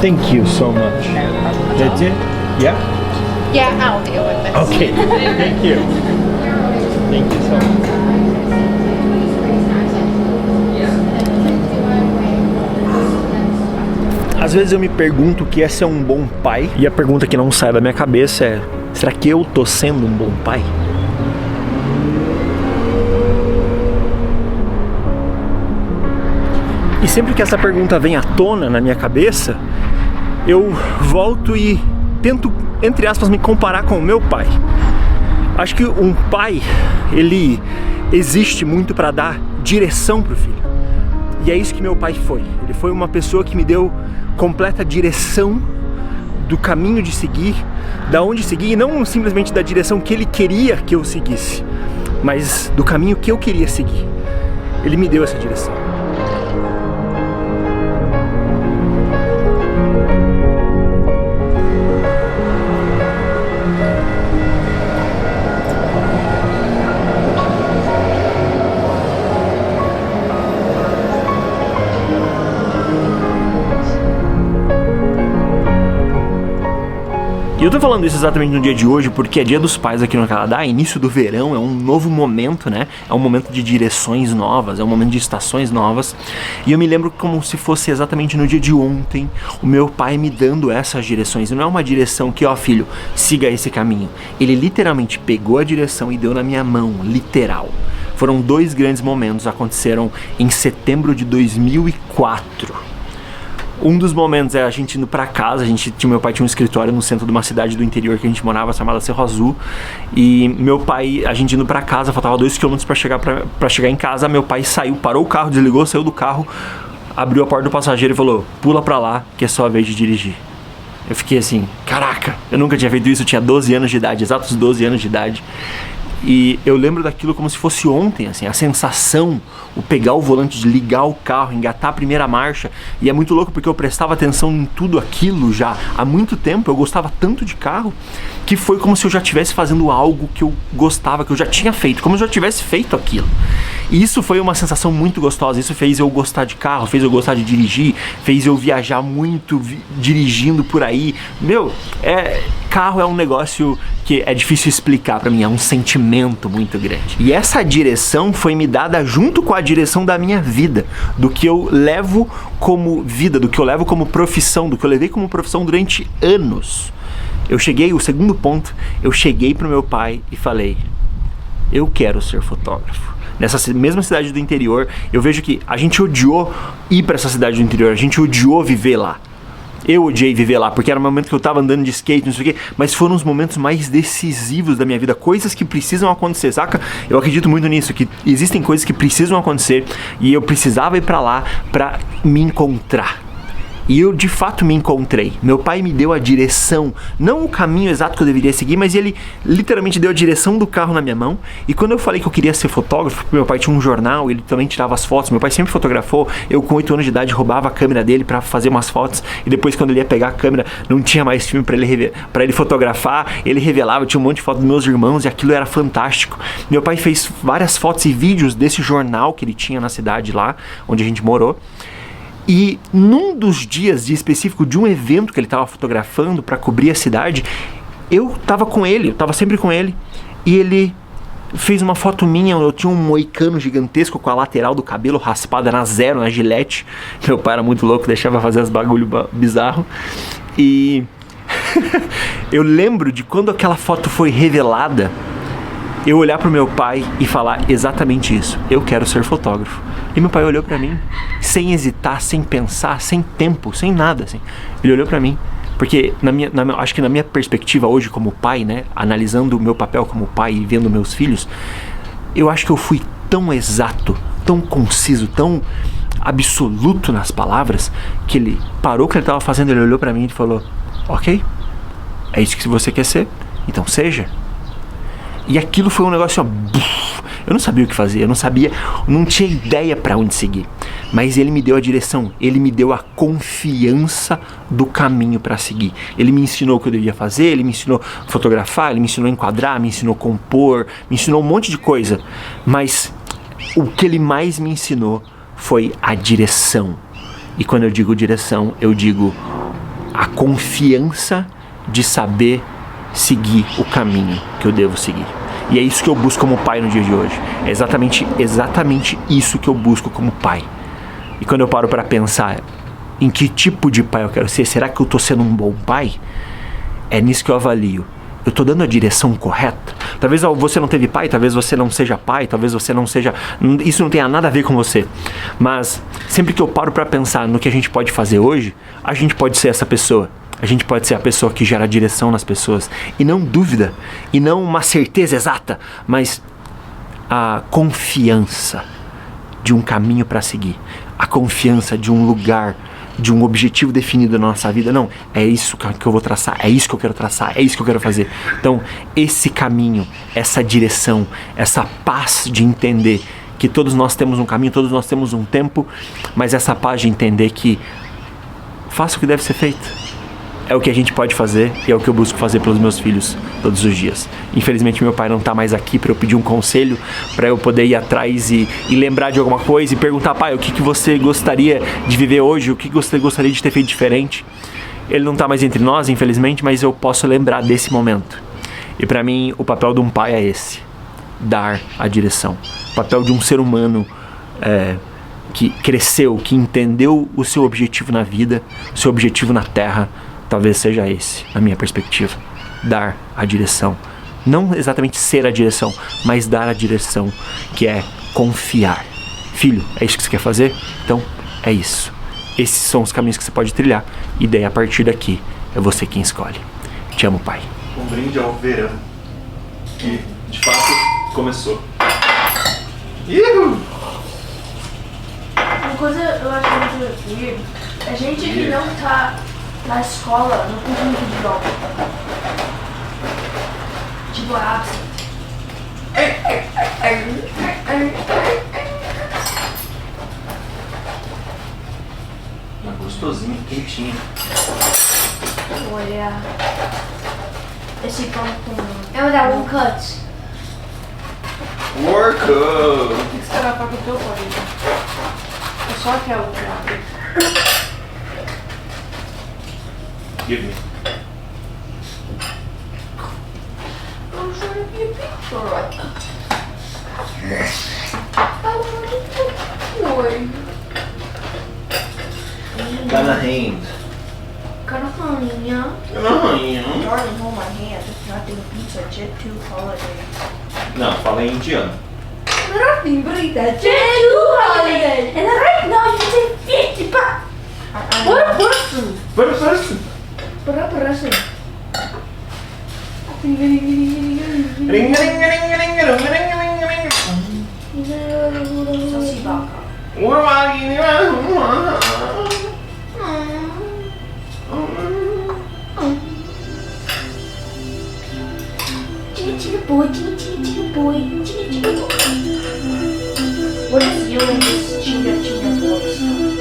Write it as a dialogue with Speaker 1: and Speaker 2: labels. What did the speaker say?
Speaker 1: Thank you so much. That's it? Yeah?
Speaker 2: Yeah, I'll deal with this.
Speaker 1: Okay. Thank you. Thank you so much. Às vezes eu me pergunto o que é ser um bom pai. E a pergunta que não sai da minha cabeça é: será que eu tô sendo um bom pai? E sempre que essa pergunta vem à tona na minha cabeça, eu volto e tento, entre aspas, me comparar com o meu pai. Acho que um pai, ele existe muito para dar direção pro filho. E é isso que meu pai foi. Ele foi uma pessoa que me deu completa direção do caminho de seguir, da onde seguir, e não simplesmente da direção que ele queria que eu seguisse, mas do caminho que eu queria seguir. Ele me deu essa direção. E eu tô falando isso exatamente no dia de hoje porque é Dia dos Pais aqui no Canadá, início do verão, é um novo momento, né? É um momento de direções novas, é um momento de estações novas. E eu me lembro como se fosse exatamente no dia de ontem, o meu pai me dando essas direções. E não é uma direção que, ó filho, siga esse caminho. Ele literalmente pegou a direção e deu na minha mão, literal. Foram dois grandes momentos, aconteceram em setembro de 2004. Um dos momentos é a gente indo pra casa, meu pai tinha um escritório no centro de uma cidade do interior que a gente morava, chamada Cerro Azul. E meu pai, a gente indo pra casa, faltava 2 km pra chegar em casa, meu pai saiu, parou o carro, desligou, saiu do carro, abriu a porta do passageiro e falou: pula pra lá, que é sua vez de dirigir. Eu fiquei assim, caraca, eu nunca tinha feito isso, eu tinha 12 anos de idade, exatos 12 anos de idade. E eu lembro daquilo como se fosse ontem, assim, a sensação, o pegar o volante, de ligar o carro, engatar a primeira marcha. E é muito louco porque eu prestava atenção em tudo aquilo já há muito tempo, eu gostava tanto de carro, que foi como se eu já estivesse fazendo algo que eu gostava, que eu já tinha feito, como se eu já tivesse feito aquilo. E isso foi uma sensação muito gostosa, isso fez eu gostar de carro, fez eu gostar de dirigir, fez eu viajar muito dirigindo por aí. Meu, carro é um negócio que é difícil explicar pra mim, é um sentimento muito grande. E essa direção foi me dada junto com a direção da minha vida, do que eu levo como vida, do que eu levo como profissão, do que eu levei como profissão durante anos. O segundo ponto, eu cheguei pro meu pai e falei: eu quero ser fotógrafo. Nessa mesma cidade do interior, eu vejo que a gente odiou ir pra essa cidade do interior, a gente odiou viver lá. Eu odiei viver lá, porque era um momento que eu tava andando de skate, não sei o quê, mas foram os momentos mais decisivos da minha vida, coisas que precisam acontecer, saca? Eu acredito muito nisso, que existem coisas que precisam acontecer, e eu precisava ir pra lá pra me encontrar. E eu de fato me encontrei. Meu pai me deu a direção, não o caminho exato que eu deveria seguir, mas ele literalmente deu a direção do carro na minha mão. E quando eu falei que eu queria ser fotógrafo, meu pai tinha um jornal, ele também tirava as fotos, meu pai sempre fotografou. Eu com 8 anos de idade roubava a câmera dele pra fazer umas fotos, e depois quando ele ia pegar a câmera, não tinha mais filme pra ele fotografar, ele revelava, tinha um monte de fotos dos meus irmãos, e aquilo era fantástico. Meu pai fez várias fotos e vídeos desse jornal que ele tinha na cidade lá, onde a gente morou. E num dos dias de específico de um evento que ele estava fotografando para cobrir a cidade, eu tava com ele, eu tava sempre com ele, e ele fez uma foto minha, eu tinha um moicano gigantesco com a lateral do cabelo raspada na zero, na Gillette. Meu pai era muito louco, deixava fazer uns bagulho bizarro. E eu lembro de quando aquela foto foi revelada, eu olhar pro meu pai e falar exatamente isso: eu quero ser fotógrafo. E meu pai olhou pra mim, sem hesitar, sem pensar, sem tempo, sem nada, assim. Ele olhou pra mim, porque acho que na minha perspectiva hoje como pai, né, analisando o meu papel como pai e vendo meus filhos, eu acho que eu fui tão exato, tão conciso, tão absoluto nas palavras, que ele parou o que ele tava fazendo, ele olhou pra mim e falou: ok, é isso que você quer ser, então seja. E aquilo foi um negócio, ó, eu não sabia o que fazer, não tinha ideia pra onde seguir. Mas ele me deu a direção, ele me deu a confiança do caminho pra seguir. Ele me ensinou o que eu devia fazer, ele me ensinou a fotografar, ele me ensinou a enquadrar, me ensinou a compor, me ensinou um monte de coisa. Mas o que ele mais me ensinou foi a direção. E quando eu digo direção, eu digo a confiança de saber seguir o caminho que eu devo seguir. E é isso que eu busco como pai no dia de hoje. É exatamente isso que eu busco como pai. E quando eu paro para pensar em que tipo de pai eu quero ser, será que eu tô sendo um bom pai? É nisso que eu avalio. Eu tô dando a direção correta? Talvez você não teve pai, talvez você não seja pai, talvez você não seja... Isso não tenha nada a ver com você. Mas sempre que eu paro para pensar no que a gente pode fazer hoje, a gente pode ser essa pessoa. A gente pode ser a pessoa que gera direção nas pessoas. E não dúvida, e não uma certeza exata, mas a confiança de um caminho para seguir. A confiança de um lugar, de um objetivo definido na nossa vida. Não, é isso que eu vou traçar, é isso que eu quero traçar, é isso que eu quero fazer. Então, esse caminho, essa direção, essa paz de entender que todos nós temos um caminho, todos nós temos um tempo, mas essa paz de entender que faça o que deve ser feito. É o que a gente pode fazer e é o que eu busco fazer pelos meus filhos todos os dias. Infelizmente meu pai não tá mais aqui para eu pedir um conselho, para eu poder ir atrás e lembrar de alguma coisa e perguntar: pai, o que você gostaria de viver hoje? O que você gostaria de ter feito diferente? Ele não tá mais entre nós, infelizmente, mas eu posso lembrar desse momento. E para mim o papel de um pai é esse: dar a direção. O papel de um ser humano que cresceu, que entendeu o seu objetivo na vida, o seu objetivo na terra. Talvez seja esse, na minha perspectiva. Dar a direção. Não exatamente ser a direção, mas dar a direção, que é confiar. Filho, é isso que você quer fazer? Então, é isso. Esses são os caminhos que você pode trilhar. E daí, a partir daqui, é você quem escolhe. Te amo, pai.
Speaker 3: Um brinde ao verão, que de fato começou. Uhul!
Speaker 4: Uma coisa eu acho muito weird, a gente que não tá na escola no conjunto de droga. Tipo a absent.
Speaker 3: Gostosinho, quentinho.
Speaker 4: Olha. Esse pão com... É o da One Cut.
Speaker 3: Worko!
Speaker 4: O que você vai fazer com o teu pão? Eu só quero o prato.
Speaker 3: Give me.
Speaker 4: I'm trying to be a picture right now. I want to be a boy.
Speaker 3: Got a hand.
Speaker 4: Got a honeyinha. Darling, hold my hand. Nothing beats a Jet 2 holiday.
Speaker 3: Não, fala em indiano.
Speaker 4: Nothing beats a Jet 2 holiday. And right now you say 50 bucks. What a person.
Speaker 3: What a person!
Speaker 4: What a person.
Speaker 3: Ring, ring, ring, ring, ring, ring, ring.
Speaker 4: So see baka. Chitty boy, chitty boy, chitty boy. What is you and this chinga boy stuff?